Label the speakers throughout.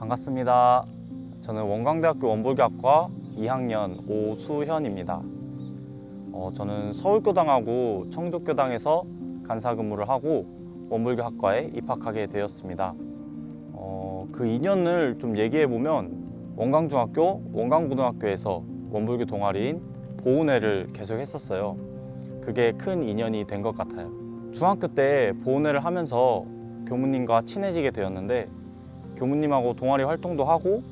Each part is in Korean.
Speaker 1: 반갑습니다. 저는 원광대학교 원불교학과 2학년 오수현입니다. 저는 서울교당하고 청주교당에서 간사 근무를 하고 원불교학과에 입학하게 되었습니다. 그 인연을 좀 얘기해보면 원광중학교, 원광고등학교에서 원불교 동아리인 보은회를 계속 했었어요. 그게 큰 인연이 된 것 같아요. 중학교 때 보은회를 하면서 교무님과 친해지게 되었는데 교무님하고 동아리 활동도 하고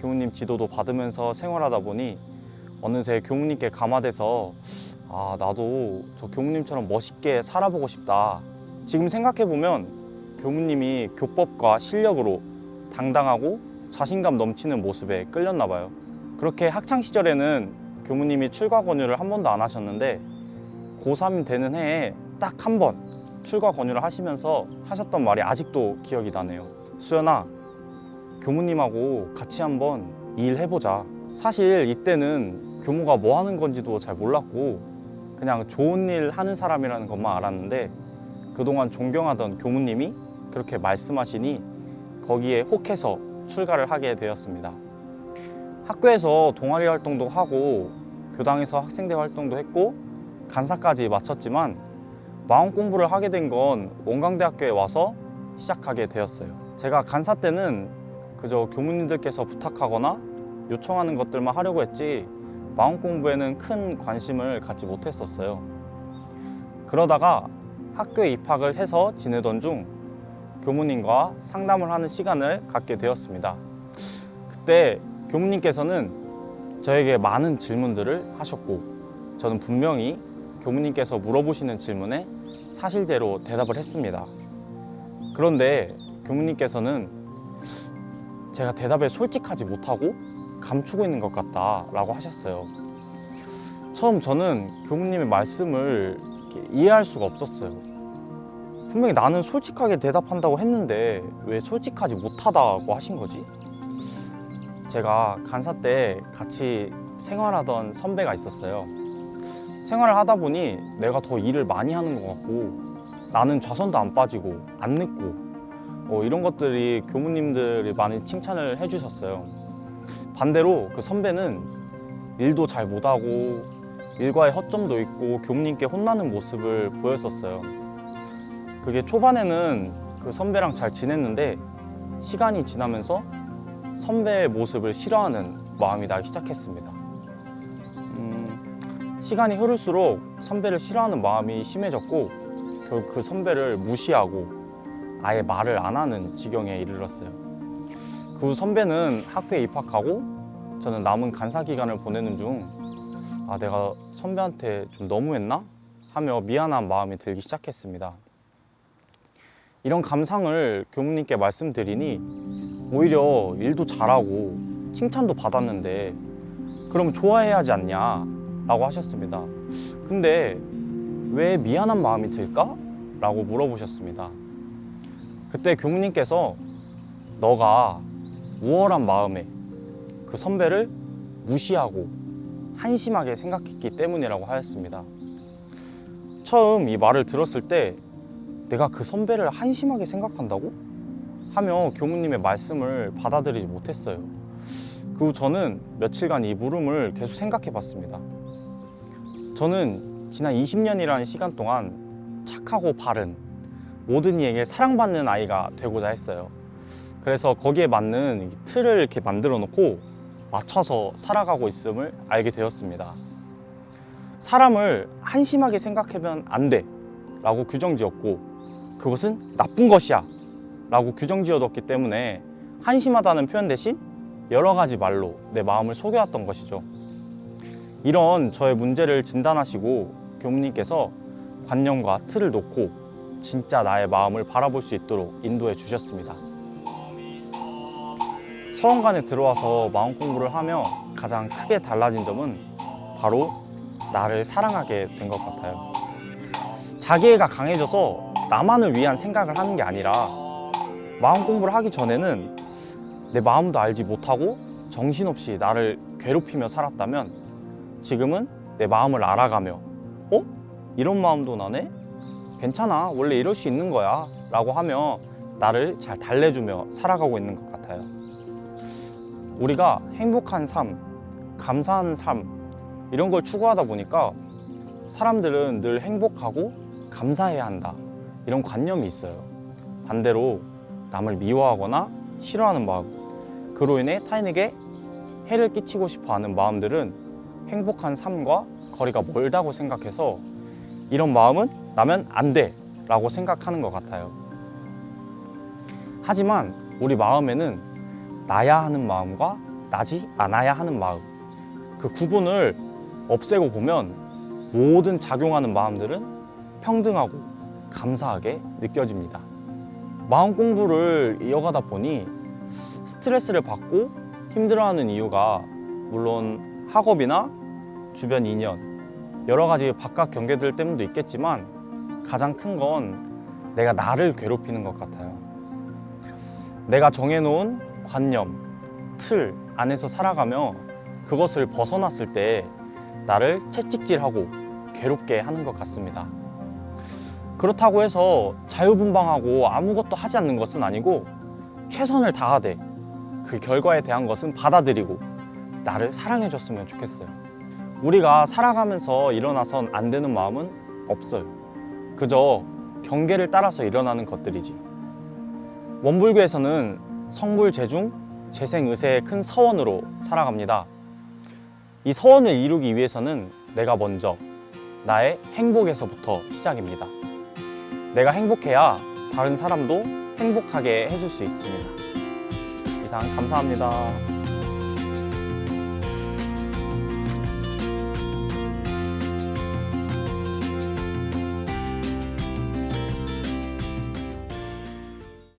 Speaker 1: 교무님 지도도 받으면서 생활하다 보니 어느새 교무님께 감화돼서 나도 저 교무님처럼 멋있게 살아보고 싶다. 지금 생각해보면 교무님이 교법과 실력으로 당당하고 자신감 넘치는 모습에 끌렸나 봐요. 그렇게 학창시절에는 교무님이 출가 권유를 한 번도 안 하셨는데 고3 되는 해에 딱 한 번 출가 권유를 하시면서 하셨던 말이 아직도 기억이 나네요. 수연아, 교무님하고 같이 한번 일해보자. 사실 이때는 교무가 뭐 하는 건지도 잘 몰랐고 그냥 좋은 일 하는 사람이라는 것만 알았는데 그동안 존경하던 교무님이 그렇게 말씀하시니 거기에 혹해서 출가를 하게 되었습니다. 학교에서 동아리 활동도 하고 교당에서 학생대 활동도 했고 간사까지 마쳤지만 마음 공부를 하게 된 건 원광대학교에 와서 시작하게 되었어요. 제가 간사 때는 그저 교무님들께서 부탁하거나 요청하는 것들만 하려고 했지 마음 공부에는 큰 관심을 갖지 못했었어요. 그러다가 학교에 입학을 해서 지내던 중 교무님과 상담을 하는 시간을 갖게 되었습니다. 그때 교무님께서는 저에게 많은 질문들을 하셨고 저는 분명히 교무님께서 물어보시는 질문에 사실대로 대답을 했습니다. 그런데 교무님께서는 제가 대답에 솔직하지 못하고 감추고 있는 것 같다라고 하셨어요. 처음 저는 교무님의 말씀을 이해할 수가 없었어요. 분명히 나는 솔직하게 대답한다고 했는데 왜 솔직하지 못하다고 하신 거지? 제가 간사 때 같이 생활하던 선배가 있었어요. 생활을 하다 보니 내가 더 일을 많이 하는 것 같고 나는 좌선도 안 빠지고 안 늦고 이런 것들이 교무님들이 많이 칭찬을 해주셨어요. 반대로 그 선배는 일도 잘 못하고 일과에 허점도 있고 교무님께 혼나는 모습을 보였었어요. 그게 초반에는 그 선배랑 잘 지냈는데 시간이 지나면서 선배의 모습을 싫어하는 마음이 나기 시작했습니다. 시간이 흐를수록 선배를 싫어하는 마음이 심해졌고 결국 그 선배를 무시하고 아예 말을 안 하는 지경에 이르렀어요. 그 후 선배는 학교에 입학하고 저는 남은 간사 기간을 보내는 중 내가 선배한테 좀 너무했나? 하며 미안한 마음이 들기 시작했습니다. 이런 감상을 교무님께 말씀드리니 오히려 일도 잘하고 칭찬도 받았는데 그럼 좋아해야 하지 않냐? 라고 하셨습니다. 근데 왜 미안한 마음이 들까? 라고 물어보셨습니다. 그때 교무님께서 너가 우월한 마음에 그 선배를 무시하고 한심하게 생각했기 때문이라고 하였습니다. 처음 이 말을 들었을 때 내가 그 선배를 한심하게 생각한다고? 하며 교무님의 말씀을 받아들이지 못했어요. 그 후 저는 며칠간 이 물음을 계속 생각해 봤습니다. 저는 지난 20년이라는 시간 동안 착하고 바른 모든 이에게 사랑받는 아이가 되고자 했어요. 그래서 거기에 맞는 틀을 이렇게 만들어 놓고 맞춰서 살아가고 있음을 알게 되었습니다. 사람을 한심하게 생각하면 안 돼 라고 규정 지었고 그것은 나쁜 것이야 라고 규정 지어뒀기 때문에 한심하다는 표현 대신 여러 가지 말로 내 마음을 속여왔던 것이죠. 이런 저의 문제를 진단하시고 교무님께서 관념과 틀을 놓고 진짜 나의 마음을 바라볼 수 있도록 인도해 주셨습니다. 서원관에 들어와서 마음 공부를 하며 가장 크게 달라진 점은 바로 나를 사랑하게 된 것 같아요. 자기애가 강해져서 나만을 위한 생각을 하는 게 아니라 마음 공부를 하기 전에는 내 마음도 알지 못하고 정신없이 나를 괴롭히며 살았다면 지금은 내 마음을 알아가며 이런 마음도 나네? 괜찮아, 원래 이럴 수 있는 거야 라고 하며 나를 잘 달래주며 살아가고 있는 것 같아요. 우리가 행복한 삶, 감사하는 삶 이런 걸 추구하다 보니까 사람들은 늘 행복하고 감사해야 한다 이런 관념이 있어요. 반대로 남을 미워하거나 싫어하는 마음, 그로 인해 타인에게 해를 끼치고 싶어 하는 마음들은 행복한 삶과 거리가 멀다고 생각해서 이런 마음은 나면 안 돼 라고 생각하는 것 같아요. 하지만 우리 마음에는 나야 하는 마음과 나지 않아야 하는 마음, 그 구분을 없애고 보면 모든 작용하는 마음들은 평등하고 감사하게 느껴집니다. 마음 공부를 이어가다 보니 스트레스를 받고 힘들어하는 이유가 물론 학업이나 주변 인연, 여러 가지 바깥 경계들 때문도 있겠지만 가장 큰 건 내가 나를 괴롭히는 것 같아요. 내가 정해놓은 관념, 틀 안에서 살아가며 그것을 벗어났을 때 나를 채찍질하고 괴롭게 하는 것 같습니다. 그렇다고 해서 자유분방하고 아무것도 하지 않는 것은 아니고 최선을 다하되 그 결과에 대한 것은 받아들이고 나를 사랑해줬으면 좋겠어요. 우리가 살아가면서 일어나선 안 되는 마음은 없어요. 그저 경계를 따라서 일어나는 것들이지. 원불교에서는 성불재중, 재생의세의 큰 서원으로 살아갑니다. 이 서원을 이루기 위해서는 내가 먼저 나의 행복에서부터 시작입니다. 내가 행복해야 다른 사람도 행복하게 해줄 수 있습니다. 이상 감사합니다.